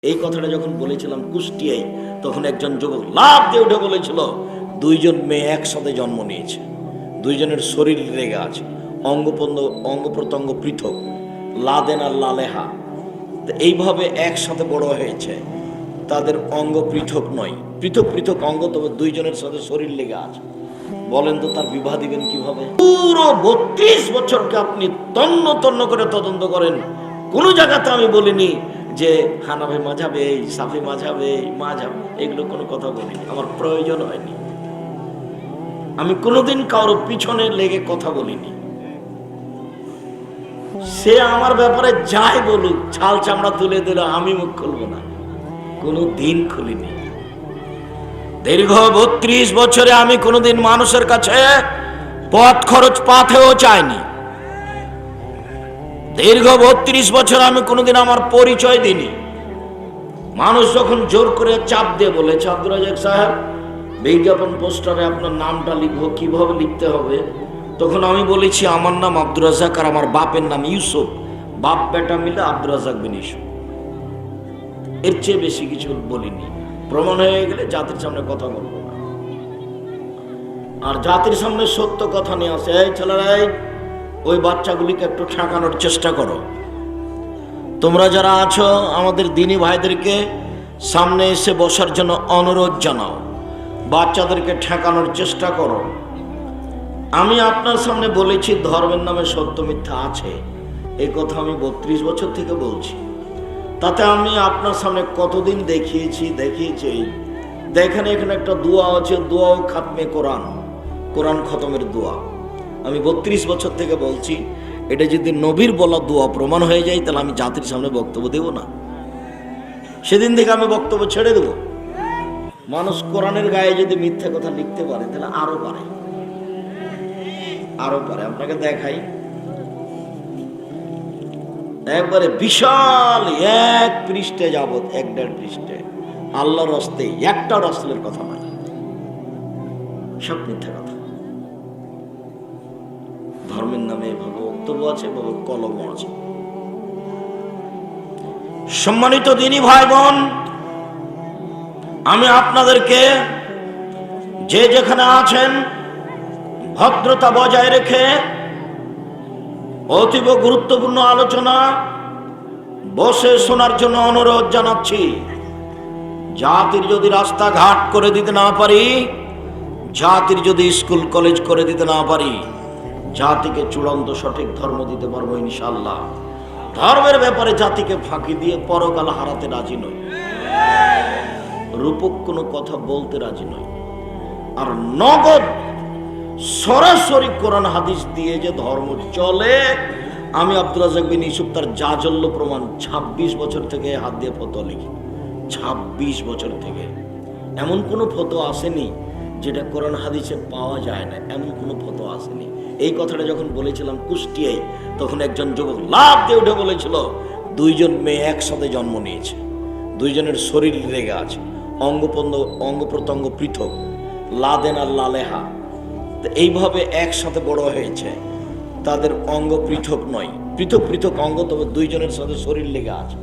এই কথাটা যখন বলেছিলাম কুষ্টিয়ায়, তখন একজন যুবক লাফ দিয়ে উঠে বলেছিল, দুইজন মেয়ে একসাথে জন্ম নিয়েছে, দুইজনের শরীর লেগে আছে, অঙ্গ প্রত্যঙ্গ পৃথক, লাদেন আর লালেহা, এইভাবে একসাথে বড় হয়েছে, তাদের অঙ্গ পৃথক নয়, পৃথক পৃথক অঙ্গ, তবে দুইজনের সাথে শরীর লেগে আছে। বলেন তো তার বিবাহ দিবেন কিভাবে? পুরো 32 বছরকে আপনি তন্ন তন্ন করে তদন্ত করেন, কোন জায়গাতে আমি বলিনি যে হানাফি মাযহাবে এই, সাফি মাযহাবে এই, মাযহাব এগুলো কোনো কথা বলিনি, আমার প্রয়োজন হয়নি। আমি কোনোদিন কারো পিছনে লেগে কথা বলিনি। সে আমার ব্যাপারে যাই বলুক, ছাল চামড়া তুলে দিল, আমি মুখ খুলবো না, কোনো দিন খুলিনি। দীর্ঘ 32 বছরে আমি কোনোদিন মানুষের কাছে পথ খরচ পাথেও চাইনি। দীর্ঘ 32 বছর আমি কোনোদিন আমার পরিচয় দিইনি। মানুষ যখন জোর করে চাপ দিয়ে বলেছে, আব্দুর রাজ্জাক সাহেব বিজ্ঞাপন পোস্টারে আপনার নামটা লিখবো, কিভাবে লিখতে হবে, তখন আমি বলেছি আমার নাম আব্দুর রাজ্জাক আর আমার বাপের নাম ইউসুফ, বাপ বেটা মিলে আব্দুর রাজ্জাক বিন ইউসুফ। এর চেয়ে বেশি কিছু বলিনি। প্রমাণ হয়ে গেলে জাতির সামনে কথা বলবো না। আর জাতির সামনে সত্য কথা নিয়ে আসে, এই ছেলেরাই ওই বাচ্চাগুলিকে একটু ঠেকানোর চেষ্টা করো। তোমরা যারা আছো আমাদের দিনী ভাইদেরকে সামনে এসে বসার জন্য অনুরোধ জানাও, বাচ্চাদেরকে ঠেকানোর চেষ্টা করো। আমি আপনার সামনে বলেছি ধর্মের নামে সত্য মিথ্যা আছে, এই কথা আমি 32 বছর থেকে বলছি। তাতে আমি আপনার সামনে কতদিন দেখিয়েছি। দেখেন এখানে একটা দোয়া আছে, দোয়া ও খাতমে কোরআন, কোরআন খতমের দোয়া। আমি 32 বছর থেকে বলছি, এটা যদি নবীর বলা দোয়া প্রমাণ হয়ে যায়, তাহলে আমি জাতির সামনে বক্তব্য দেব না। সেদিন থেকে আমি বক্তব্য ছেড়ে দেব। মানুষ কোরআনের গায়ে যদি মিথ্যা কথা লিখতে পারে, তাহলে আরো পারে। আপনাকে দেখাই, একবারে বিশাল 1 পৃষ্ঠে যাবত, 1.5 পৃষ্ঠে আল্লাহর হস্তে একটা রাসূলের কথা নয়, সব মিথ্যা কথা। ধর্মের নামে এভাবে বক্তব্য আছে, এভাবে কলমও আছে। সম্মানিত দিনী ভাই বোন, আমি আপনাদেরকে যে যেখানে আছেন ভদ্রতা বজায় রেখে অতীব গুরুত্বপূর্ণ আলোচনা বসে শোনার জন্য অনুরোধ জানাচ্ছি। জাতির যদি রাস্তাঘাট করে দিতে না পারি, জাতির যদি স্কুল কলেজ করে দিতে না পারি, জাতিকে চূড়ান্ত সঠিক ধর্ম দিতে পারবো ইনশাআল্লাহ। ধর্মের ব্যাপারে জাতিকে ফাঁকি দিয়ে পরকাল হারাতে রাজি নই, রূপক কোনো কথা বলতে রাজি নই। আর নগদ সরাসরি কোরআন হাদিস দিয়ে যে ধর্ম চলে, আমি আব্দুর রাজ্জাক বিন ইউসুফ তার জাজল্য প্রমাণ 26 বছর থেকে হাত দিয়ে ফতোয়া লিখি। 26 বছর থেকে এমন কোনো ফতোয়া আসেনি যেটা কোরআন হাদিসে পাওয়া যায় না, এমন কোনো ফতোয়া আসেনি। এই কথাটা যখন বলেছিলাম কুষ্টিয়ায়, তখন একজন যুবক লাফ দিয়ে উঠে বলেছিল, দুইজন মেয়ে একসাথে জন্ম নিয়েছে, দুইজনের শরীর লেগে আছে, অঙ্গ প্রত্যঙ্গ পৃথক, লাদেন আর লালেহা, এইভাবে একসাথে বড় হয়েছে, তাদের অঙ্গ পৃথক নয়, পৃথক পৃথক অঙ্গ, তবে দুইজনের সাথে শরীর লেগে আছে।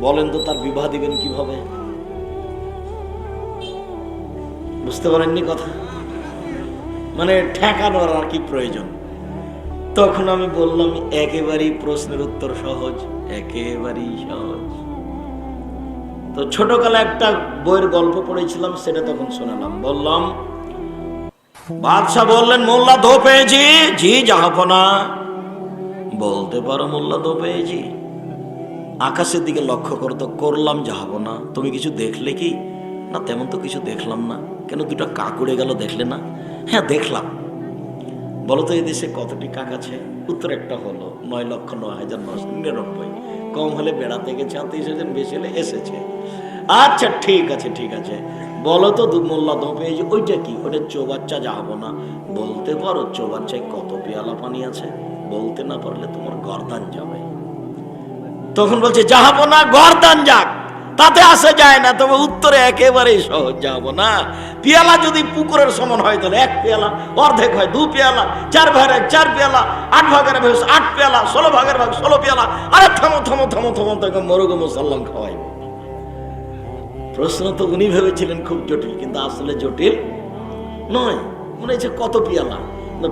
বলেন তো তার বিবাহ দিবেন কিভাবে? বুঝতে পারেননি কথা? মানে ঠেকানোর আর কি প্রয়োজন? তখন আমি বললাম, একেবারেই প্রশ্নের উত্তর সহজ, একেবারেই সহজ। তো ছোটকালে একটা বইয়ের গল্প পড়েছিলাম, সেটা তখন শোনালাম। বললাম, বাদশাহ বললেন, মোল্লা ধো পেয়েছি। জি জাহাপনা। বলতে পারো মোল্লা ধো পেয়েছি? আকাশের দিকে লক্ষ্য করো তো। করলাম জাহাপনা। তুমি কিছু দেখলে কি? না তেমন তো কিছু দেখলাম না। কেন, দুটো কাক উড়ে গেল, দেখলে না? হ্যাঁ দেখলাম। বলো তো এই দেশে কতটি কাক আছে? উত্তর একটা হলো 9,09,999। কম হলে বেড়াতে গেছে, আত্মীয় স্বজন, বেশি হলে এসেছে। আচ্ছা ঠিক আছে, বলো তো মোল্লা ধো পেয়েছি, ওইটা কি? ওটা চৌবাচ্চা যাবো না। বলতে পারো চৌবাচ্চায় কত পেয়ালা পানি আছে? বলতে না পারলে তোমার গর্দান যাবে। তখন বলছে, যাবো না, গর্দান যাক, তাতে আসা যায় না। তবে উত্তরে একেবারেই সহজ, যাবো না। পেয়ালা যদি পুকুরের সমান হয়, তাহলে 1 পেয়ালা, অর্ধেক হয় 2 পেয়ালা, 4 ভাগের 1 4 পেয়ালা, 8 ভাগের 8 পেয়ালা, 16 ভাগের 16 পেয়ালা। আরে থামো, তোকে মরুগ মুসাল্লাম খাওয়াইবে। প্রশ্ন তো উনি ভেবেছিলেন খুব জটিল, কিন্তু আসলে জটিল নয়। মনে হচ্ছে কত পিয়ালা,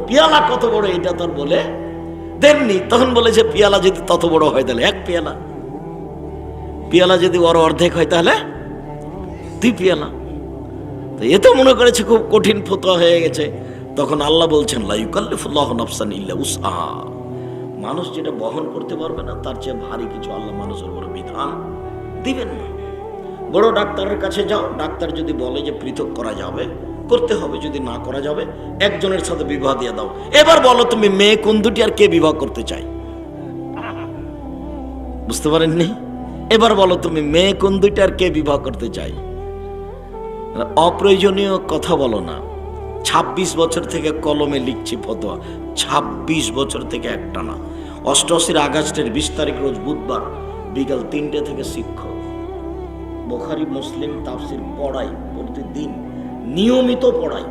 পিয়ালা কত বড় এটা তো আর বলে দেননি। তখন বলেছে পিয়ালা যদি তত বড় হয় তাহলে এক পিয়ালা, পিয়ালা যদি ওর অর্ধেক হয় তাহলে 2 পিয়ালা। তো এ তো মনে করেছে খুব কঠিন ফতোয়া হয়ে গেছে। তখন আল্লাহ বলছেন লা ইউকাল্লিফুল্লাহু নাফসান ইল্লা উসআহা, মানুষ যেটা বহন করতে পারবে না তার চেয়ে ভারী কিছু আল্লাহ মানুষের উপর বিধান দিবেন না। বড় ডাক্তারের কাছে যাও, ডাক্তার যদি বলে যে পৃথক করা যাবে করতে হবে, যদি না করা যাবে একজনের সাথে বিবাহ দিয়ে দাও। এবার বলো তুমি মেয়ে কোন দুটি আর কে বিবাহ করতে চাই? বুঝতে পারেননি? এবার বলো তুমি মেয়ে কোন দুইটা আর কে বিবাহ করতে চাই? অপ্রয়োজনীয় কথা বলো না। 26 বছর থেকে কলমে লিখছি ফতোয়া, 26 বছর থেকে একটা না। 88 আগস্টের 20 তারিখ রোজ বুধবার বিকাল 3টে থেকে শিক্ষক বুখারী মুসলিম তাফসির পড়াই, প্রতিদিন নিয়মিত পড়াই।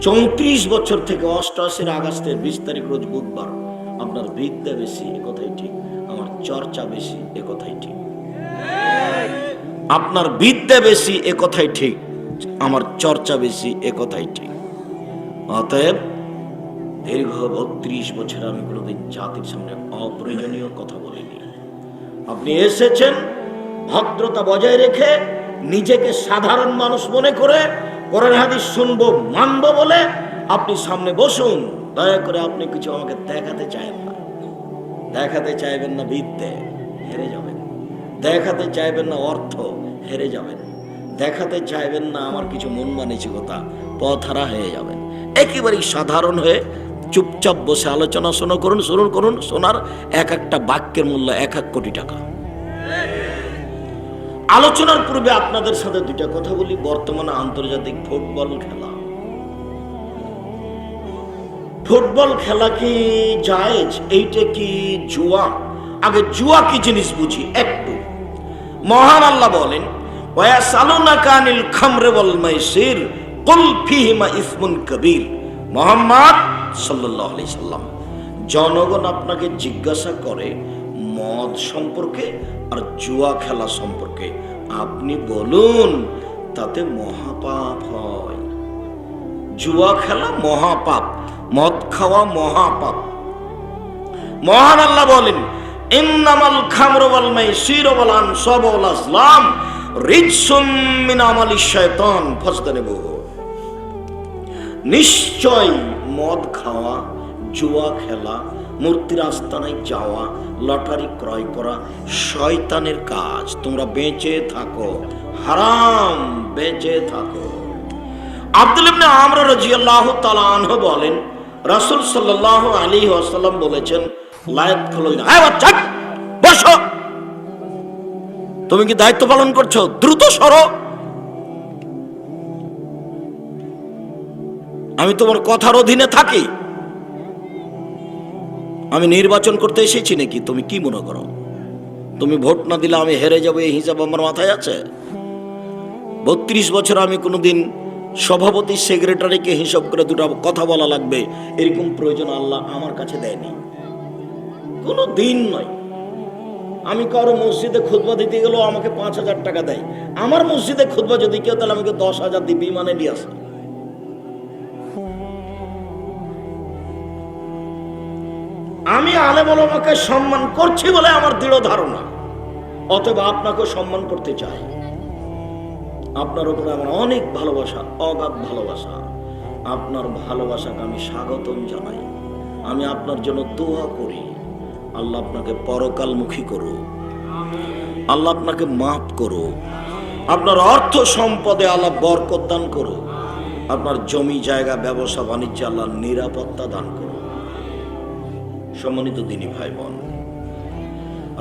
34 বছর থেকে 88 আগস্টের 20 তারিখ রোজ বুধবার। আপনার বিদ্যা বেশি এ কথাই ঠিক, আমার চর্চা বেশি এ কথাই ঠিক। আপনার বিদ্যা বেশি এ কথাই ঠিক, আমার চর্চা বেশি এ কথাই ঠিক। অতএব দীর্ঘ 32 বছর আমি কোনোদিন জাতির সামনে অপ্রয়োজনীয় কথা বলিনি। আপনি এসেছেন ভদ্রতা বজায় রেখে, নিজেকে সাধারণ মানুষ মনে করে কোরআন হাদিস শুনবো মানবো বলে আপনি সামনে বসুন। দয়া করে আপনি কিছু আমাকে দেখাতে চাইবেন না, দেখাতে চাইবেন না বিদ্যে, হেরে যাবেন। দেখাতে চাইবেন না অর্থ, হেরে যাবেন। দেখাতে চাইবেন না আমার কিছু মন মানসিকতা, পথহারা হয়ে যাবেন। একেবারেই সাধারণ হয়ে চুপচাপ বসে আলোচনা শুনুন করুন। শোনার এক একটা বাক্যের মূল্য 1 কোটি টাকা। আলোচনার পূর্বে আপনাদের সাথে 2টা কথা বলি। বর্তমানে আন্তর্জাতিক ফুটবল খেলা কি জায়েজ? এইটা কি জুয়া? আগে জুয়া কি জিনিস বুঝি একটু। মহান আল্লাহ বলেন ওয়াসালুনাকা আনিল খামরি ওয়াল মাইসির কুল ফীহিমা ইসমুন কবীর। মুহাম্মদ সাল্লাল্লাহু আলাইহি সাল্লাম, জনগণ আপনাকে জিজ্ঞাসা করে মদ সম্পর্কে আর জুয়া খেলা সম্পর্কে, আপনি বলুন তাতে মহাপাপ হয়। জুয়া খেলা মহাপাপ, মদ খাওয়া মহাপাপ। মহান আল্লাহ বলেন ইন্নামাল খামরু ওয়াল মাইসিরু ওয়াল আনসাবু ওয়াল আজলাম রিজসুম মিন আমালিশ শায়তান ফাজতানিবুহু। নিশ্চয় মদ খাওয়া, জুয়া খেলা, মূর্তির আস্তানায় যাওয়া, লটারি ক্রয় করা শয়তানের কাজ। তোমরা বেঁচে থাকো, হারাম বেঁচে থাকো। আব্দুল্লাহ ইবনে আমর রাদিয়াল্লাহু তাআলা আনহু বলেন রাসূল সাল্লাল্লাহু আলাইহি ওয়াসাল্লাম বলেছেন লায়াত খুলুন। হ্যাঁ বাচ্চা বসো, তুমি কি দায়িত্ব পালন করছো? দ্রুত সরো। আমি তোমার কথার অধীনে থাকি। আমি নির্বাচন করতে এসেছি নাকি? তুমি কি মনে করো তুমি ভোট না দিলে আমি হেরে যাবো এই হিসাব আমার মাথায় আছে? 32 বছর আমি কোনোদিন সভাপতি সেক্রেটারিকে হিসাব করে 2টা কথা বলা লাগবে এরকম প্রয়োজন আল্লাহ আমার কাছে দেয়নি, কোনো দিন নয়। আমি কারো মসজিদে খুতবা দিতে গেলেও আমাকে 5,000 টাকা দেয়। আমার মসজিদে খুতবা যদি কেউ, তাহলে আমাকে 10,000 দিয়ে বিমানে নিয়ে আসে। আমি আলেম ওলামাকে সম্মান করছি বলে আমার দৃঢ় ধারণা, অতএব আপনাকে সম্মান করতে চাই। আপনার উপরে আমার অনেক ভালোবাসা, অগাধ ভালোবাসা। আপনার ভালোবাসাকে আমি স্বাগতম জানাই। আমি আপনার জন্য দোয়া করি, আল্লাহ আপনাকে পরকালমুখী করুক, আল্লাহ আপনাকে মাফ করুক, আপনার অর্থ সম্পদে আল্লাহ বরকত দান করুক, আপনার জমি জায়গা ব্যবসা বাণিজ্যে আল্লাহ নিরাপত্তা দান করুক। সম্মানিত দিনী ভাই বোন,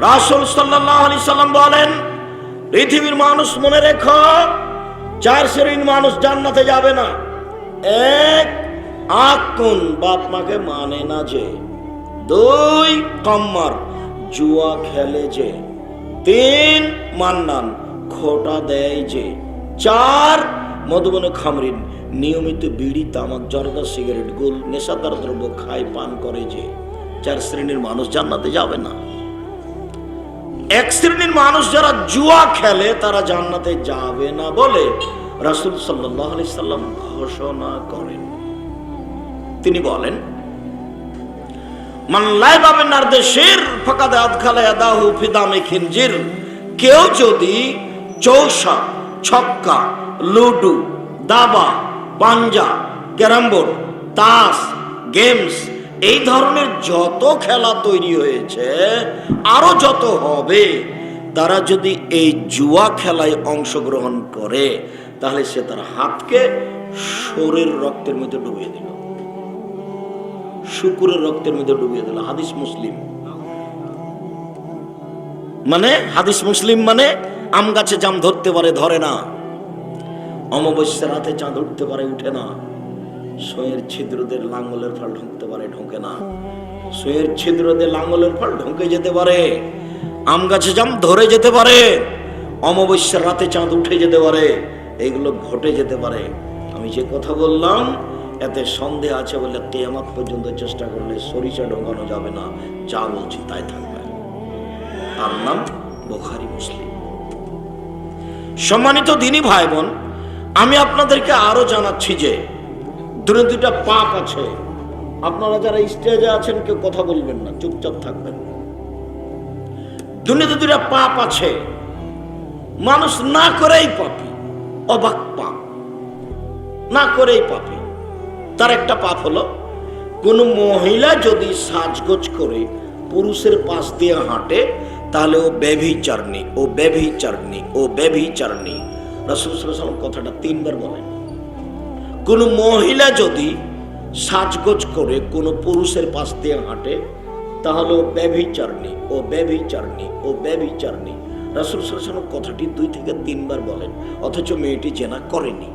রাসূল সাল্লাল্লাহু আলাইহি সাল্লাম বলেন পৃথিবীর মানুষ মনে রেখো 4 শ্রেণীর মানুষ জান্নাতে যাবে না। 1 আকুন, বাপ মাকে মানে না যে। 2 কাম্মার, জুয়া খেলে যে। 3 মান্নান, খোটা দেয় যে। 4 মধুবনে খামরিন, নিয়মিত বিড়ি তামাক জর্দা সিগারেট গুল নেশাদার দ্রব্য খায় পান করে যে। 4 শ্রেণীর মানুষ জান্নাতে যাবে না। এক শ্রেণীর মানুষ যারা জুয়া খেলে তারা জান্নাতে যাবে না বলে রাসূল সাল্লাল্লাহু আলাইহি সাল্লাম ঘোষণা করেন। তিনি বলেন, মান লাইবা বিন নারদেশির ফাকাদ আদখালা ইয়াদাহু ফি দামি খিনজির। কেউ যদি চৌসা, ছক্কা, লুডু, দাবা, পাঞ্জা, ক্যারাম বোর্ড, তাস, গেমস, এই ধরনের যত খেলা তৈরি হয়েছে আরো যত হবে, তারা যদি এই জুয়া খেলায় অংশগ্রহণ করে তাহলে সে তার হাতকে শরীর রক্তের মধ্যে ডুবিয়ে দিল, শুকুরের রক্তের মধ্যে ডুবিয়ে দিল। হাদিস মুসলিম। মানে হাদিস মুসলিম মানে আম গাছে জাম ধরতে পারে, ধরে না। অমাবস্যার রাতে চাঁদ উঠতে পারে, উঠে না। সুঁয়ের ছিদ্রদের লাঙ্গলের ফল ঢুকতে পারে, ঢোকে না। সুঁয়ের ছিদ্রদের লাঙ্গলের ফল ঢুকে যেতে পারে, আম গাছে জাম ধরে যেতে পারে, অমাবস্যার রাতে চাঁদ উঠে যেতে পারে, এগুলো ঘটে যেতে পারে। আমি যে কথা বললাম এতে সন্দেহ আছে বলে কিয়ামত পর্যন্ত চেষ্টা করলে সরিষা ঢোকানো যাবে না। যা বলছি তাই থাকবে। তার নাম বুখারী, মুসলিম। সম্মানিত দ্বীনী ভাই বোন, আমি আপনাদেরকে আরো জানাচ্ছি যে দুটা পাপ আছে। আপনারা যারা স্টেজে আছেন কেউ কথা বলবেন না, চুপচাপ থাকবেন। দুটা পাপ আছে, মানুষ না করেই পাপী, অবাক পাপ, না করেই পাপী। তার একটা পাপ হলো, কোন মহিলা যদি সাজগোজ করে পুরুষের পাশ দিয়ে হাঁটে তাহলে ও ব্যভিচারিণী, ও ব্যভিচারিণী, ও ব্যভিচারিণী। রাসূল সাল্লাল্লাহু আলাইহি ওয়াসাল্লাম কথাটা 3 বার বলেন। কোন মহিলা যদি সাজগোজ করে কোন পুরুষের পাশ দিয়ে হাঁটে তাহলে ও ব্যভিচারিণী, ও ব্যভিচারিণী, ও ব্যভিচারিণী। রাসূল সাল্লাল্লাহু আলাইহি ওয়াসাল্লাম কথাটি 2 থেকে 3 বার বলেন, অথচ মেয়েটি জেনা করেনি।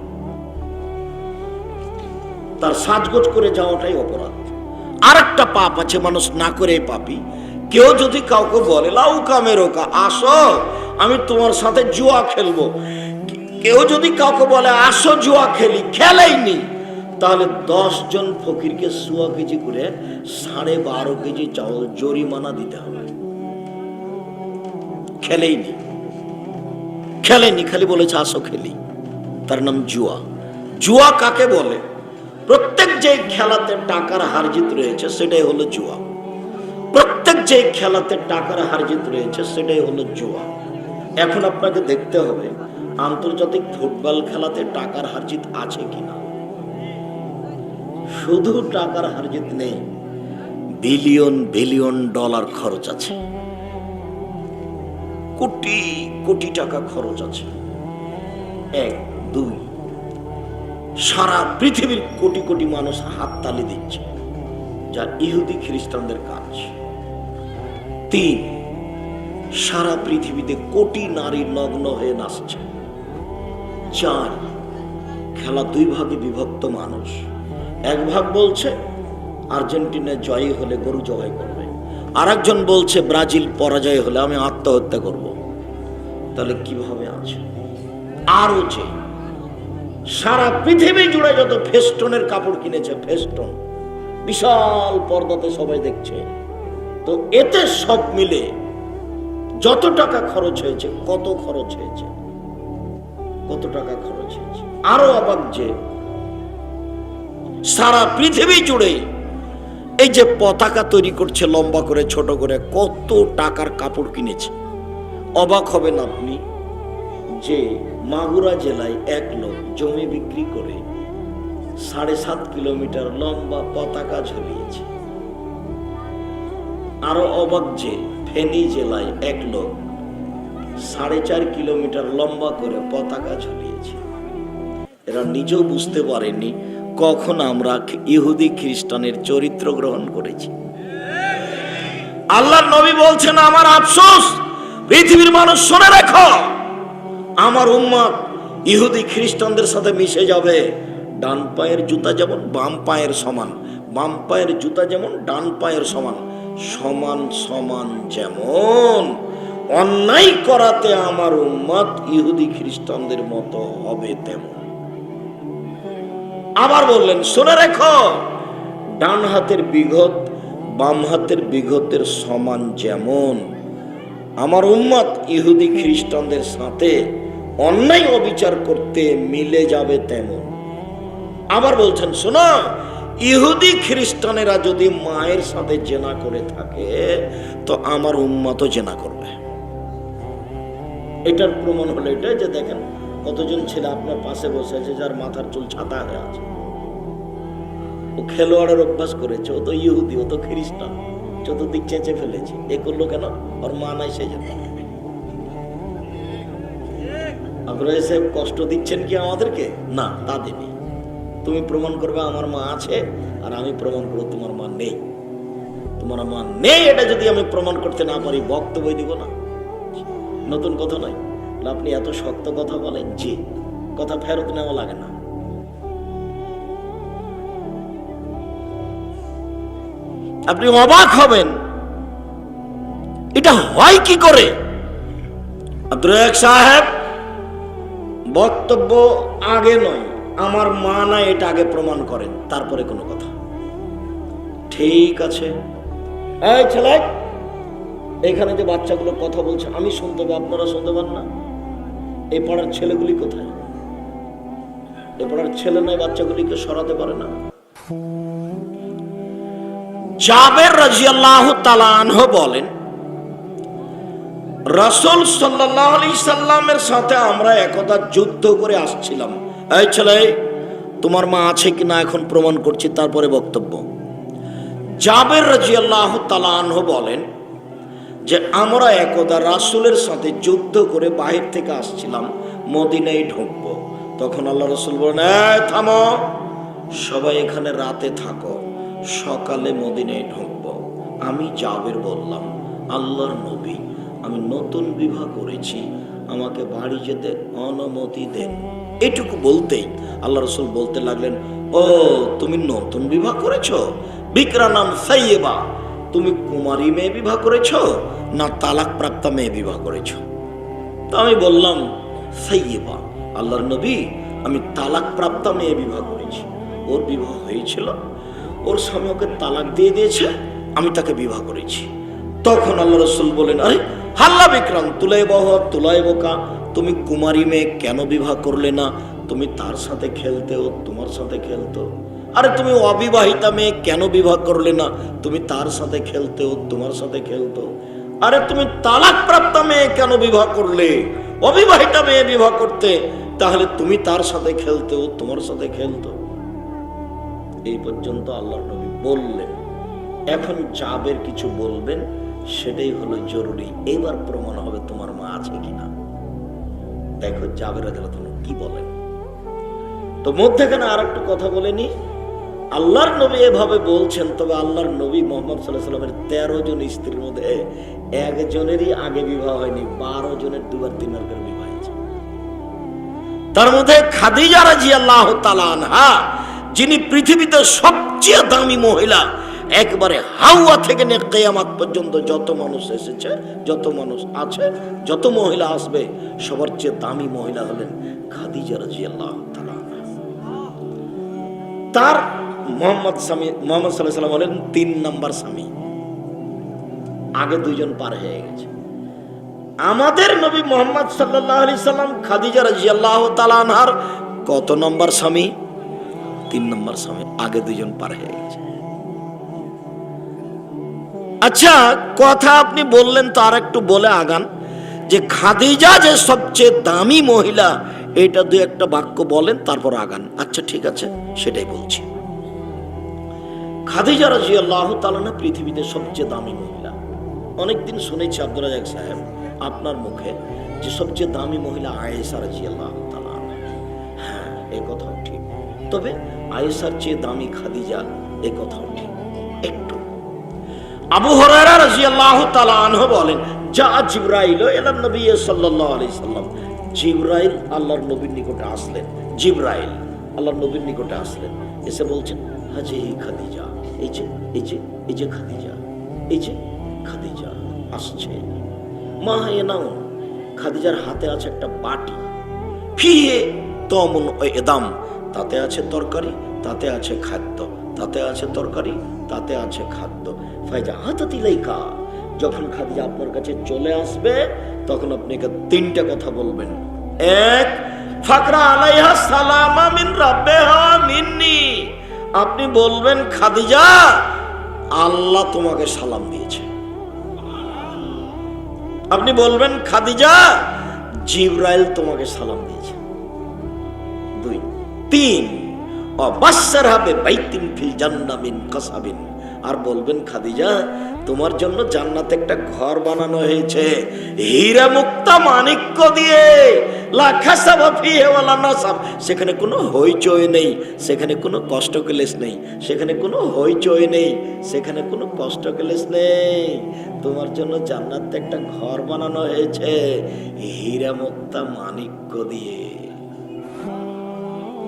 তার সাজগোজ করে যাওয়াটাই অপরাধ। আরেকটা পাপ আছে, মানুষ না করে পাপী। কেউ যদি কাউকে বলে লাউকা মেরোকা, আসো আমি তোমার সাথে জুয়া খেলবো, কেউ যদি কাউকে বলে আসো জুয়া খেলি, খেলেইনি, তাহলে 10 জন ফকিরকে 100 কেজি করে 12.5 কেজি চাউল জরিমানা দিতে হবে। খেলেইনি, খেলেনি, খালি বলেছে আসো খেলি, তার নাম জুয়া। জুয়া কাকে বলে? প্রত্যেক যে খেলাতে টাকার হারজিত রয়েছে সেটাই হলো জুয়া। প্রত্যেক যে খেলাতে টাকার হারজিত রয়েছে সেটাই হলো জুয়া। এখন আপনাকে দেখতে হবে আন্তর্জাতিক ফুটবল খেলাতে টাকার হারজিত আছে কিনা। শুধু টাকার হারজিত নেই, বিলিয়ন বিলিয়ন ডলার খরচ আছে, কোটি কোটি টাকা খরচ আছে। 1, 2, সারা পৃথিবীর কোটি কোটি মানুষ হাততালি দিচ্ছে, যা ইহুদি খ্রিস্টানদের কাজ। 3, সারা পৃথিবীতে কোটি নারী নগ্ন হয়ে নাচছে। 4, খেলা 2 ভাগে বিভক্ত মানুষ। 1 ভাগ বলছে আর্জেন্টিনা জয়ী হলে গরু জবাই করবে, আর একজন বলছে ব্রাজিল পরাজয় হলে আমি আত্মহত্যা করব। তাহলে কিভাবে আছে? আরো যে সারা পৃথিবী জুড়ে যত ফেস্টনের কাপড় কিনেছে, ফেস্টন বিশাল পর্দাতে সবাই দেখছে, তো এতে সব মিলে যত টাকা খরচ হয়েছে, কত খরচ হয়েছে, কত টাকা খরচ হয়েছে। আরো অবাক যে সারা পৃথিবী জুড়ে এই যে পতাকা তৈরি করছে লম্বা করে ছোট করে, কত টাকার কাপড় কিনেছে। অবাক হবেন আপনি যে মাগুরা জেলায় এক লোক জমি বিক্রি করে 7.5 কিলোমিটার লম্বা পতাকা ঝুলিয়েছে। আরো অবাক যে ফেনী জেলায় এক লোক 4.5 কিলোমিটার লম্বা করে পতাকা ঝুলিয়েছে। এরা নিজেও বুঝতে পারেনি কখন আমরা ইহুদি খ্রিস্টানের চরিত্র গ্রহণ করেছি। আল্লাহর নবী বলছেন, আমার আফসোস পৃথিবীর মানুষ, শুনে রাখো, আমার উম্মত ইহুদি খ্রিস্টানদের সাথে মিশে যাবে। ডান পায়ের জুতা যেমন বাম পায়ের সমান, বাম পায়ের জুতা যেমন ডান পায়ের সমান, সমান সমান যেমন অন্যায় করাতে আমার উম্মত ইহুদি খ্রিস্টানদের মতো হবে তেমন। আবার বললেন, শুনে রেখো, ডান হাতের বিঘত বাম হাতের বিঘতের সমান যেমন আমার উম্মত ইহুদি খ্রিস্টানদের সাথে অন্যায় অবিচার করতে মিলে যাবে তেমন। আবার বলছেন শোনো, ইহুদি খ্রিস্টানেরা যদি মায়ের সাথে জেনা করে থাকে তো আমার উম্মতও জেনা করবে। এটার প্রমাণ হলো এটা যে দেখেন কতজন ছেলে আপনার পাশে বসে আছে যার মাথার চুল ছাতা হয়ে আছে। ও খেলোয়াড়ের অভ্যাস করেছে, ও তো ইহুদি, ও তো খ্রিস্টান, চতুর্দিক চেঁচে ফেলেছে। এ করলো কেন? ওর মা নাই সেই জন্য। আপনারা এসে কষ্ট দিচ্ছেন কি আমাদেরকে? না, তা দেবে। তুমি প্রমাণ করবে আমার মা আছে, আর আমি প্রমাণ করবো তোমার মা নেই। তোমার মা নেই এটা যদি আমি প্রমাণ করতে না পারি, বক্তব্য দিব না। নতুন কথা নয়। আপনি এত শক্ত কথা বলেন, জি, কথা ফেরত নেওয়া লাগে না। আপনি অবাক হবেন এটা হয় কি করে। আব্দুর রাজ্জাক সাহেব বক্তব্য আগে নয়, আমার মা না এটা আগে প্রমাণ করেন, তারপরে কোনো কথা। ঠিক আছে, এই ছেলে, এখানে যে বাচ্চাগুলো কথা বলছে আমি শুনতে পাই, আপনারা শুনতে পান না? এই পাড়ার ছেলেগুলি কোথায়? এই পাড়ার ছেলে নয় বাচ্চাগুলিকে সরাতে পারে না। জাবের রাদিয়াল্লাহু তাআলা আনহু বলেন, রাসূল সাল্লাল্লাহু আলাইহি সাল্লামের সাথে আমরা একদা যুদ্ধ করে আসছিলাম। এই ছেলে, তোমার মা আছে কিনা এখন প্রমাণ করছি, তারপরে বক্তব্য। জাবের রাদিয়াল্লাহু তাআলা আনহু বলেন যে আমরা একদা রাসূলের সাথে যুদ্ধ করে বাহির থেকে আসছিলাম, মদিনায় ঢুকবো। তখন আল্লাহ রাসূল বলেন, এই থামো, সবাই এখানে রাতে থাকো, সকালে মদিনায় ঢুকবো। আমি জাবের বললাম, আল্লাহর নবী, আমি নতুন বিবাহ করেছি, আমাকে বাড়ি যেতে অনুমতি দেন। এটুকু বলতেই আল্লাহ রাসূল বলতে লাগলেন, ও তুমি নতুন বিবাহ করেছো? বিকরা নাম সাইয়্যিবা, তুমি কুমারী মেয়ে বিবাহ করেছো না তালাক প্রাপ্তা মেয়ে বিবাহ করেছো? তো আমি বললাম সাইয়্যিবা, আল্লাহর নবী, আমি তালাক প্রাপ্তা মেয়ে বিবাহ করেছি। ওর বিবাহ হয়েছিল, ওর স্বামী ওকে তালাক দিয়ে দিয়েছে, আমি তাকে বিবাহ করেছি। তখন আল্লাহ রাসূল বলেন, আরে হাল্লা বিক্রাম তুলাই বোকা, তুমি কুমারী মেয়ে কেন বিবাহ করলে না? তুমি তার সাথে খেলতে, ও তোমার সাথে খেলতো। আরে তুমি অবিবাহিতা মেয়ে কেন বিবাহ করলে না? তুমি তার সাথে খেলতে, ও তোমার সাথে খেলতো। আরে তুমি তালাক প্রাপ্তা মেয়ে কেন বিবাহ করলে? অবিবাহিতা মেয়ে বিবাহ করতে, তাহলে তুমি তার সাথে খেলতে, ও তোমার সাথে খেলতো। এই পর্যন্ত আল্লাহর নবী বললেন। এখন জাবের কিছু বলবেন, সেটাই হলো জরুরি। এবার প্রমাণ হবে তোমার মা আছে কিনা। দেখো জাবের রাদিয়াল্লাহু তাআলা কি বলেন। তো মধ্যখানে আর একটু কথা বলেনি। আল্লাহর নবী এভাবে বলছেন, তবে আল্লাহর নবী মুহাম্মদ সাল্লাল্লাহু আলাইহি ওয়াসাল্লামের 13 জন স্ত্রীর মধ্যে একজনেরই আগে বিবাহ হয়নি, 12 জনের দুবার তিনবার করে বিবাহ হয়েছে। তার মধ্যে খাদিজা রাদিয়াল্লাহু তাআলা আনহা, যিনি পৃথিবীতে সবচেয়ে দামি মহিলা, একবারে হাওয়া থেকে নিয়ে কিয়ামত পর্যন্ত যত মানুষ এসেছে, যত মানুষ আছে, যত মহিলা আসবে, সবার চেয়ে দামি মহিলা হলেন খাদিজা রাদিয়াল্লাহু তাআলা। তার মুহাম্মদ সাল্লাল্লাহু আলাইহি ওয়াসাল্লাম হলেন 3 নাম্বার স্বামী। আগে 2 জন পার হয়ে গেছে। আমাদের নবী মুহাম্মদ সাল্লাল্লাহু আলাইহি সাল্লাম খাদিজা রাদিয়াল্লাহু তাআলা আনহার কত নম্বর স্বামী? 3 নম্বর স্বামী। আগে 2 জন পার হয়ে গেছে। আচ্ছা, কথা আপনি বললেন তো আর একটু বলে আগান যে খাদিজা যে সবচেয়ে দামি মহিলা, এটা 2-1টা বাক্য বলেন, তারপর আগান। আচ্ছা ঠিক আছে, সেটাই বলছি। খাদিজা রাদিয়াল্লাহু তাআলা না পৃথিবীতে সবচেয়ে দামি মহিলা। অনেকদিন শুনেছি আব্দুর রাজ্জাক সাহেব আপনার মুখে যে সবচেয়ে দামি মহিলা আয়েশা রাদিয়াল্লাহু তাআলা। হ্যাঁ, এই কথাও ঠিক। তবে আয়েশার চেয়ে দামি খাদিজা, এই কথাও ঠিক। একটু আবু হুরায়রা রাদিয়াল্লাহু তাআলা আনহু বলেন, যা জিবরাইল ইলা নবী সাল্লাল্লাহু আলাইহি সাল্লাম, জিবরাইল আল্লাহর নবীর নিকটে আসলেন। জিবরাইল আল্লাহর নবীর নিকটে আসলেন, এসে বলছেন, হাজি খাদিজা, এই যে খাদিজা, এই যে খাদিজা আসছে। মা এনাও, খাদিজার হাতে আছে একটা বাটি, ফিহে তমুন এদাম, তাতে আছে তরকারি, তাতে আছে খাদ্য, তাতে আছে তরকারি, তাতে আছে খাদ্য। ফাইজা হাতাতিলাইকা, যখন খাদিজা আপনার কাছে চলে আসবে তখন আপনি তিনটা কথা বলবেন। এক, ফাকরা আলাইহা সালামা মিন রাব্বিহা মিন্নি, আপনি বলবেন খাদিজা আল্লাহ তোমাকে সালাম দিয়েছে। আপনি বলবেন খাদিজা জিবরাইল তোমাকে সালাম দিয়েছে। দুই, তিন, অবাসসারহা বিবাইতিন ফিল জান্নাহ মিন কাসাবিন, আর বলবেন খাদিজা তোমার জন্য জান্নাতে একটা ঘর বানানো হয়েছে হীরা মুক্তা মাণিক্য দিয়ে, লা খাসাবা ফিহি ওয়ালা নাসাব, সেখানে কোনো হইচই নেই, সেখানে কোনো কষ্ট ক্লেশ নেই, সেখানে কোনো হইচই নেই, সেখানে কোনো কষ্ট ক্লেশ নেই। তোমার জন্য জান্নাতে একটা ঘর বানানো হয়েছে হীরা মুক্তা মাণিক্য দিয়ে।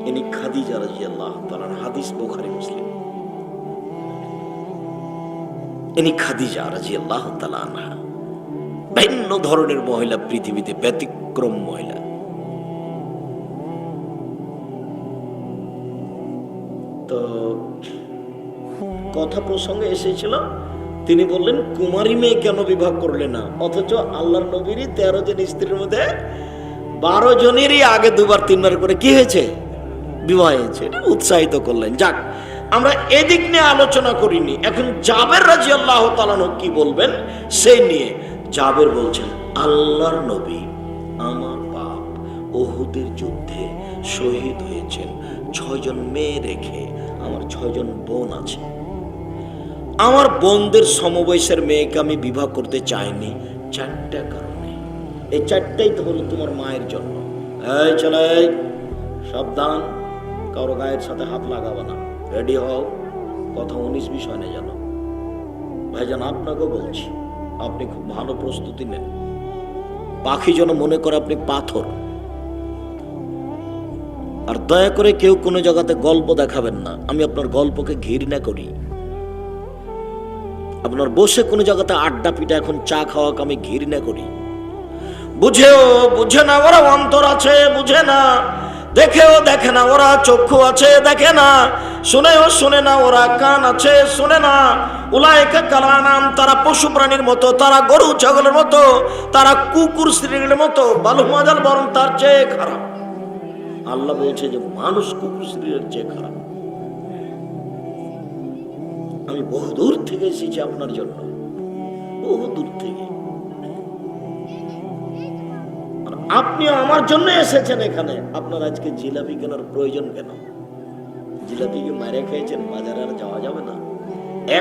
ইনি খাদিজা রাদিয়াল্লাহু তাআলা, হাদিস বুখারী মুসলিম। ইনি খাদিজা রাদিয়াল্লাহু তাআলা আনহা, ভিন্ন ধরনের মহিলা, পৃথিবীতে ব্যতিক্রম মহিলা। তো কথা প্রসঙ্গে এসেছিল, তিনি বললেন কুমারী মেয়ে কেন বিবাহ করলে না, অথচ আল্লাহর নবীরই 13 জন স্ত্রীর মধ্যে 12 জনেরই আগে 2বার 3বার করে কি হয়েছে, বিবাহ হয়েছে। উৎসাহিত করলেন। যাক, আমরা এদিক নিয়ে আলোচনা করিনি। এখন জাবের রাদিয়াল্লাহু তাআলা কি বলবেন সেই নিয়ে। জাবের বলছেন, আল্লাহর নবী আমার বাপ উহুদের যুদ্ধে শহীদ হয়েছেন 6 জন মেয়ে রেখে। আমার 6 জন বোন আছে। আমার বোনদের সমবয়সের মেয়েকে আমি বিবাহ করতে চাইনি 4টা কারণে। এই 4টাই তো হলো তোমার মায়ের জন্য। এই চলে, সাবধান, কারো গায়ের সাথে হাত লাগাবে না, রেডি হও, কথা 19-20 হয় না জানো। ভাইজান আপনাকেও বলছি, আপনি খুব ভালো প্রস্তুতি নেন। পাখি যেন মনে করে আপনি পাথর। আর দয়া করে কেউ কোনো জায়গাতে গল্প দেখাবেন না। আমি আপনার গল্পকে ঘৃণা করি। আপনার বসে কোনো জায়গাতে আড্ডা পিটা এখন চা খাওয়াকে আমি ঘৃণা করি। বুঝেও বুঝে না, ওরা অন্তর আছে বুঝে না, দেখেও দেখে না, ওরা চক্ষু আছে দেখে না, শুনেও শুনে না, ওরা কান আছে শুনে না। উলাইকা কালানাম, তারা পশু প্রাণীর মতো, তারা গরু ছাগলের মতো, তারা কুকুর শ্রেণীর মতো, বালুমাজাল বরং তার চেয়ে খারাপ। আল্লাহ বলছে যে মানুষ কুকুর শ্রেণীর চেয়ে খারাপ। আমি বহু দূর থেকে এসেছি আপনার জন্য, বহু দূর থেকে। আপনিও আমার জন্য এসেছেন এখানে। আপনার আজকে জিলাপি কেনার প্রয়োজন কেন? জিলাপি কি মারে খেয়েছেন? বাজারে আর যাওয়া যাবে না।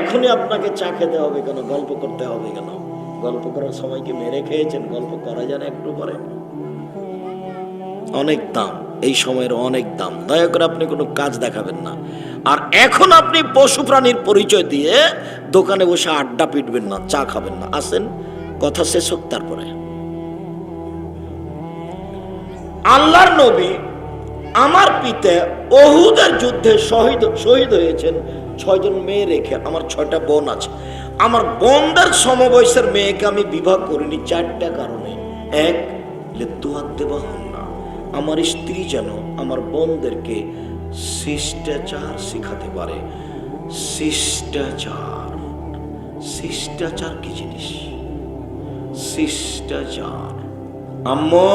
এখনই আপনাকে চা খেতে হবে কেন? গল্প করতে হবে কেন? গল্প করার সময় কি মেরে খেয়েছেন? গল্প করা যায় না একটু পরে? অনেক দাম, এই সময়ের অনেক দাম। দয়া করে আপনি কোনো কাজ দেখাবেন না। আর এখন আপনি পশু প্রাণীর পরিচয় দিয়ে দোকানে বসে আড্ডা পিটবেন না, চা খাবেন না। আসেন, কথা শেষ হোক তারপরে। আল্লাহর নবী আমার পিতা উহুদের যুদ্ধে শহীদ হয়েছেন 6 জন মেয়ে রেখে। আমার 6টা বোন আছে। আমার বোনদের সমবয়সের মেয়েকে আমি বিবাহ করিনি 4টা কারণে। এক, লিতুয়াদ দেবা হন না, আমার স্ত্রী যেন আমার বোনদেরকে শিষ্টাচার শিখাতে পারে। শিষ্টাচার, শিষ্টাচার কি জিনিস? শিষ্টাচার। আম্মু,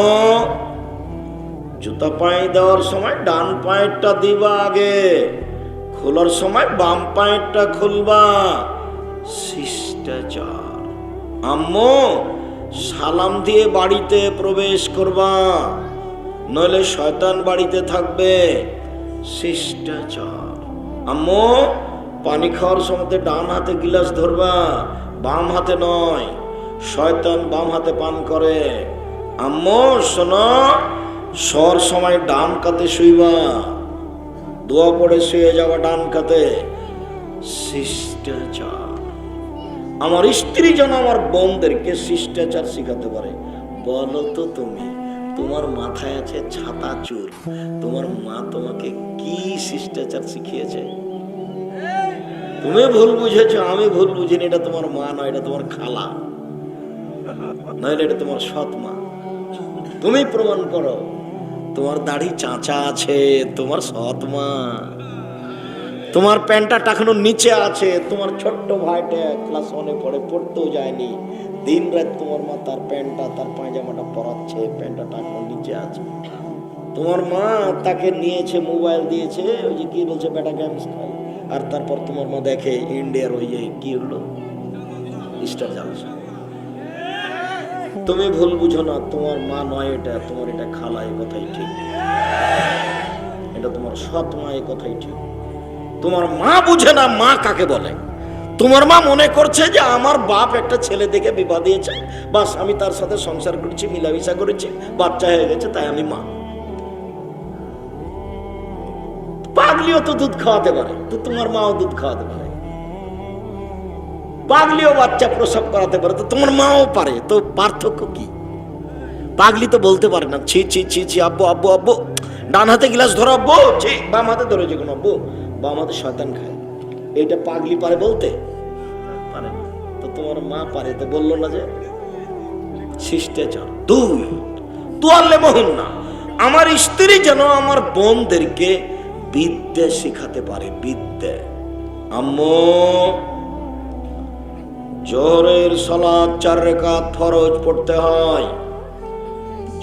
জুতা পায়ে দেওয়ার সময় ডান পায়েরটা দিবা আগে, খোলার সময় বাম পায়েরটা খুলবা। শিষ্টাচার। আম্মু, সালাম দিয়ে বাড়িতে প্রবেশ করবা, নইলে শয়তান বাড়িতে থাকবে। শিষ্টাচার। আম্মু, পানি খাওয়ার সময় ডান হাতে গিলাস ধরবা, বাম হাতে নয়, শয়তান বাম হাতে পান করে। আম্মু শোনো, শোয়ার সময় ডান কাতে শুইবা, দোয়া পড়ে শুয়ে যাওয়া ডান কাতে। শিষ্টাচার। আমার স্ত্রী যেন আমার বোনদেরকে শিষ্টাচার শিখাতে পারে। বলো তো তুমি, তোমার মাথায় আছে ছাতা চুল, তোমার মা তোমাকে কি শিষ্টাচার শিখিয়েছে? তুমি ভুল বুঝেছো, আমি ভুল বুঝিনি। এটা তোমার মা নয়, এটা তোমার খালা, নইলে এটা তোমার সৎ মা। তুমি প্রমাণ করো। তোমার দাড়ি চাচা আছে, তোমার সৎ মা। তোমার প্যান্টটা টাকানোর নিচে আছে, তোমার ছোট্ট ভাইটা ক্লাস 1-এ পড়ে, পড়তেও যায়নি, দিন রাত তোমার মা তার প্যান্টটা তার পায়জামাটা পরাচ্ছে, প্যান্টটা টাকানোর নিচে আছে। তোমার মা তাকে নিয়েছে, মোবাইল দিয়েছে, ওই যে কি বলছে বেটা গেমস খেল, আর তারপর তোমার মা দেখে ইন্ডিয়ার ওই যে কি হলো স্টার জালসা। তুমি ভুল বুঝো না, তোমার মা নয় এটা, তোমার এটা খালা, এই কথাই ঠিক, এটা তোমার সৎ মা, এই কথাই ঠিক। তোমার মা বুঝে না মা কাকে বলে। তোমার মা মনে করছে যে আমার বাপ একটা ছেলে দেখে বিবাহ দিয়েছে, বাস আমি তার সাথে সংসার করেছি, মিলামিশা করেছি, বাচ্চা হয়ে গেছে, তাই আমি মা। পাগলিও তো দুধ খাওয়াতে পারে, তো তোমার মাও দুধ খাওয়াতে পারে। পাগলিও বাচ্চা প্রসব করাতে পারে, তো তোমার মাও পারে, তো পার্থক্য কি? পাগলি তো বলতে পারে না ছি ছি ছি ছি আব্বু আব্বু আব্বু, ডান হাতে গ্লাস ধরো আব্বু, ছি বাম হাতে ধরে যে কোনো আব্বু, বাম হাতে শয়তান খায়, এইটা পাগলি পারে বলতে? পারে না। তো তোমার মা পারে, তো বললো না যে শিষ্টাচার। দুই, তোয়াল্লে মোহন না, আমার স্ত্রী যেন আমার বোনদেরকে বিদ্যা শিখাতে পারে, বিদ্যা। আম্মু জোহরের সালাত 4 রাকাত ফরজ পড়তে হয়,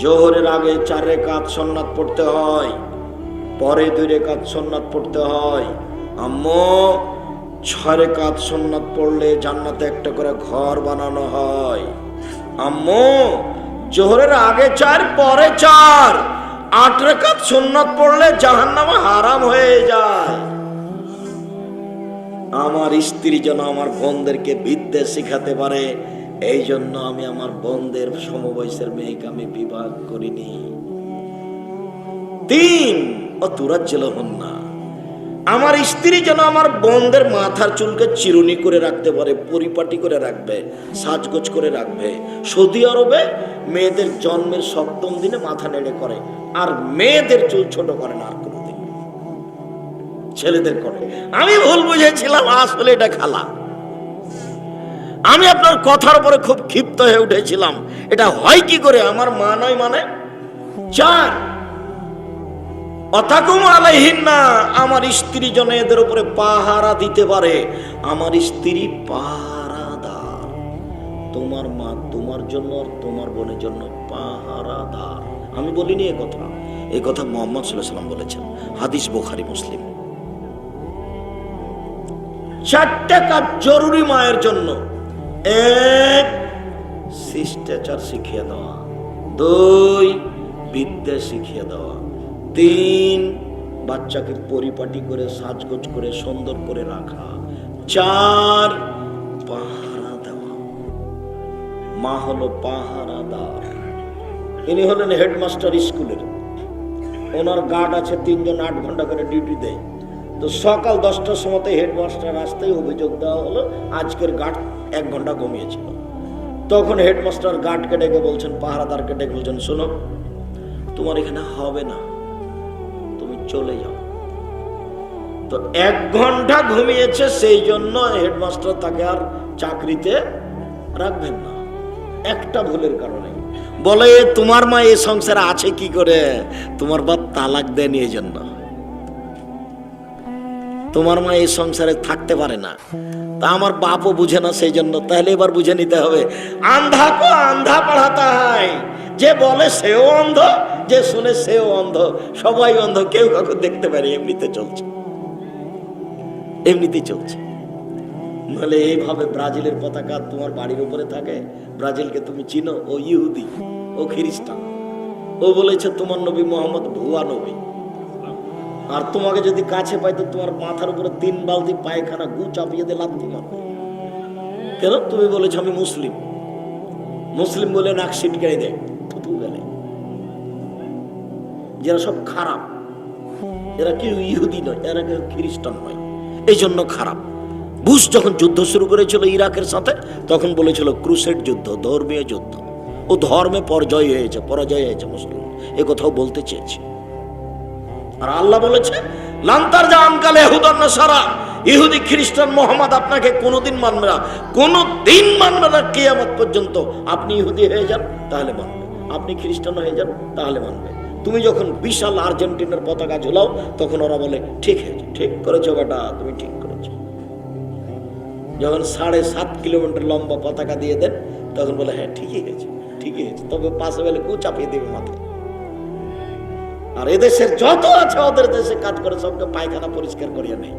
জোহরের আগে 4 রাকাত সুন্নাত পড়তে হয়, পরে 2 রাকাত সুন্নাত পড়তে হয়। আম্মু 6 রাকাত সুন্নাত পড়লে জান্নাতে একটা করে ঘর বানানো হয়। আম্মু জোহরের আগে 4 পরে 4, 8 রাকাত সুন্নাত পড়লে জাহান্নামে হারাম হয়ে যায়। আমার স্ত্রী যেন আমার বোনদেরকে বিদ্যা শিখাতে পারে, এই জন্য আমি আমার বোনদের সমবয়সের মেয়েকে আমি বিবাহ করিনি। 3, অতুরাজ্জল হন না, আমার স্ত্রী যেন আমার বোনদের মাথার চুলকে চিরুনি করে রাখতে পারে, পরিপাটি করে রাখবে, সাজগোজ করে রাখবে। সৌদি আরবে মেয়েদের জন্মের 7ম দিনে মাথা নেড়ে করে, আর মেয়েদের চুল ছোট করে না আর কোনোদিন, ছেলেদের করে। আমি ভুল বুঝেছিলাম, আসলে এটা খালা। আমি আপনার কথার উপরে খুব ক্ষিপ্ত হয়ে উঠেছিলাম, এটা হয় কি করে? আমার মা নয় মানে? 4, অতাকুম আলাইহিন্না, আমার স্ত্রী যেন এদের উপরে পাহারা দিতে পারে। আমার স্ত্রী পাহারাদার, তোমার মা তোমার জন্য আর তোমার বোনের জন্য পাহারাদার। আমি বলিনি এ কথা, এই কথা মুহাম্মদ সাল্লাল্লাহু আলাইহি ওয়াসাল্লাম বলেছেন, হাদিস বুখারী মুসলিম। 4টা কাজ জরুরি মায়ের জন্য। 1, শিষ্টাচার শিখিয়ে দেওয়া। 2, বিদ্যা শিখিয়ে দেওয়া। 3, বাচ্চাকে পরিপাটি করে সাজগোজ করে সুন্দর করে রাখা। 4, পাহারা দেওয়া। মা হলো পাহারাদার। ইনি হলেন হেডমাস্টার স্কুলের, ওনার গার্ড আছে 3 জন, 8 ঘন্টা করে ডিউটি দেয়। তো সকাল 10টার সময় হেডমাস্টার আসতেই অভিযোগ দেওয়া হলো আজকের গার্ড 1 ঘন্টা ঘুমিয়েছিল। তখন হেডমাস্টার গার্ডকে ডেকে বলছেন, পাহারাদারকে ডেকে বলছেন, শোনো তোমার এখানে হবে না, তুমি চলে যাও। তো 1 ঘন্টা ঘুমিয়েছে, সেই জন্য হেডমাস্টার তাকে আর চাকরিতে রাখবেন না, একটা ভুলের কারণে। বলে তোমার মা এই সংসারে আছে কি করে? তোমার বাপ তালাক দেয়নি, এই জন্য তোমার মা এই সংসারে থাকতে পারে না। তা আমার বাপও বুঝে না, সেই জন্য। তাহলে এবার বুঝে নিতে হবে, আন্ধা কো আন্ধা পড়াতা হয়, যে বলে সেও অন্ধ, যে শুনে সেও অন্ধ, সবাই অন্ধ, কেউ কাউকে দেখতে পারে। এমনিতে চলছে, এমনিতেই চলছে। নাহলে এইভাবে ব্রাজিলের পতাকা তোমার বাড়ির উপরে থাকে, ব্রাজিলকে তুমি চিনো? ও ইহুদি, ও খ্রিস্টান। ও বলেছে তোমার নবী মোহাম্মদ ভুয়া নবী। আর তোমাকে যদি কাছে পাই তো তোমার মাথার উপরে 3 বালতি পায়খানা গু চাপিয়ে দিয়ে লাথি মারবে। কেন? তুমি বলেছো আমি মুসলিম। মুসলিম বলে নাক সিটকাই দেয়, থুতু গেলে। যারা সব খারাপ, এরা কেউ ইহুদি নয়, এরা কেউ খ্রিস্টান নয়, এই জন্য খারাপ। বুশ যখন যুদ্ধ শুরু করেছিল ইরাকের সাথে, তখন বলেছিল ক্রুসেড যুদ্ধ, ধর্মীয় যুদ্ধ। ও ধর্মে পরাজয় হয়েছে মুসলিম, এ কথাও বলতে চেয়েছে। আর আল্লাহ বলেছে, লান্তার যা আমকালে ইহুদান নাসারা, ইহুদি খ্রিস্টান মোহাম্মদ আপনাকে কোনোদিন মানবে না, কোনোদিন মানবে না কিয়ামত পর্যন্ত। আপনি ইহুদি হয়ে যান তাহলে মানবে, আপনি খ্রিস্টান হয়ে যান তাহলে মানবে। তুমি যখন বিশাল আর্জেন্টিনার পতাকা ঝুলাও তখন ওরা বলে ঠিক আছে, ঠিক করেছো বেটা, তুমি ঠিক করেছো। যখন 7.5 কিলোমিটার লম্বা পতাকা দিয়ে দেন তখন বলে হ্যাঁ ঠিকই আছে, ঠিকই আছে, তবে পাশে বেলে কু চাপিয়ে দেবে মাথায়। আর এদেশের যত আছে ওদের দেশে কাজ করে সবকে পায়খানা পরিষ্কার করিয়ে নেই।